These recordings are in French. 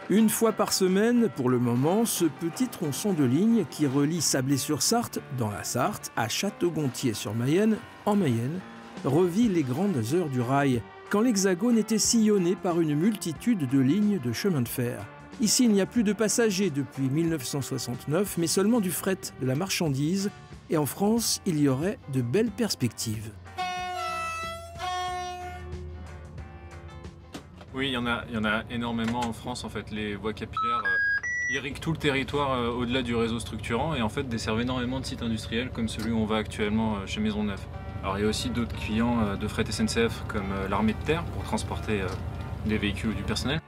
Une fois par semaine, pour le moment, ce petit tronçon de ligne qui relie Sablé-sur-Sarthe, dans la Sarthe, à Château-Gontier-sur-Mayenne, en Mayenne, revit les grandes heures du rail, quand l'Hexagone était sillonné par une multitude de lignes de chemin de fer. Ici, il n'y a plus de passagers depuis 1969, mais seulement du fret, de la marchandise, et en France, il y aurait de belles perspectives. Oui, il y en a énormément en France. En fait, les voies capillaires irriguent tout le territoire au-delà du réseau structurant et en fait desservent énormément de sites industriels comme celui où on va actuellement chez Maisonneuve. Alors il y a aussi d'autres clients de fret SNCF comme l'armée de terre pour transporter des véhicules ou du personnel.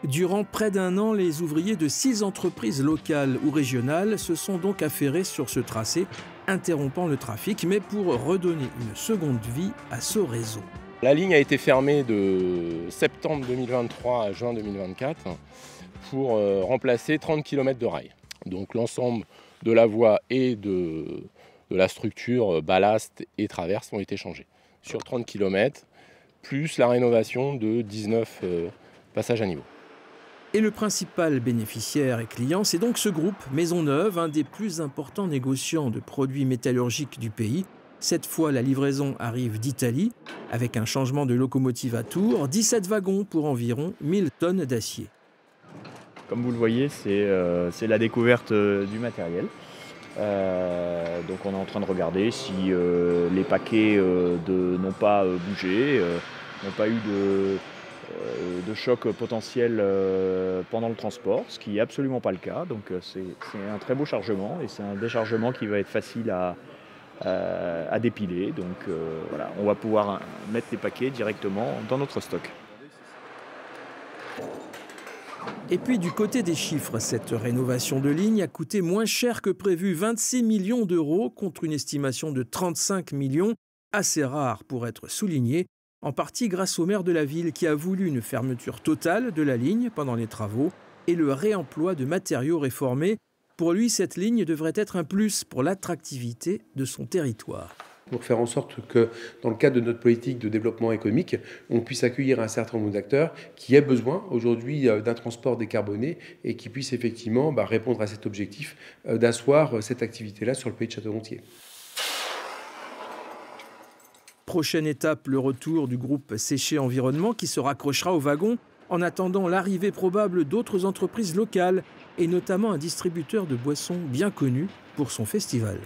Durant près d'un an, les ouvriers de 6 entreprises locales ou régionales se sont donc affairés sur ce tracé, interrompant le trafic, mais pour redonner une seconde vie à ce réseau. La ligne a été fermée de septembre 2023 à juin 2024 pour remplacer 30 km de rail. Donc l'ensemble de la voie et de la structure ballast et traverse ont été changés sur 30 km, plus la rénovation de 19 passages à niveau. Et le principal bénéficiaire et client, c'est donc ce groupe Maisonneuve, un des plus importants négociants de produits métallurgiques du pays. Cette fois, la livraison arrive d'Italie, avec un changement de locomotive à Tours, 17 wagons pour environ 1000 tonnes d'acier. Comme vous le voyez, c'est la découverte du matériel. Donc on est en train de regarder si les paquets n'ont pas bougé, n'ont pas eu de choc potentiel pendant le transport, ce qui n'est absolument pas le cas. Donc c'est un très beau chargement et c'est un déchargement qui va être facile à dépiler. Donc voilà, on va pouvoir mettre les paquets directement dans notre stock. Et puis du côté des chiffres, cette rénovation de ligne a coûté moins cher que prévu, 26 millions d'euros contre une estimation de 35 millions, assez rare pour être souligné, en partie grâce au maire de la ville qui a voulu une fermeture totale de la ligne pendant les travaux et le réemploi de matériaux réformés. Pour lui, cette ligne devrait être un plus pour l'attractivité de son territoire. Pour faire en sorte que, dans le cadre de notre politique de développement économique, on puisse accueillir un certain nombre d'acteurs qui aient besoin aujourd'hui d'un transport décarboné et qui puissent effectivement répondre à cet objectif d'asseoir cette activité-là sur le pays de Château-Gontier. Prochaine étape, le retour du groupe Séché Environnement qui se raccrochera au wagon en attendant l'arrivée probable d'autres entreprises locales et notamment un distributeur de boissons bien connu pour son festival.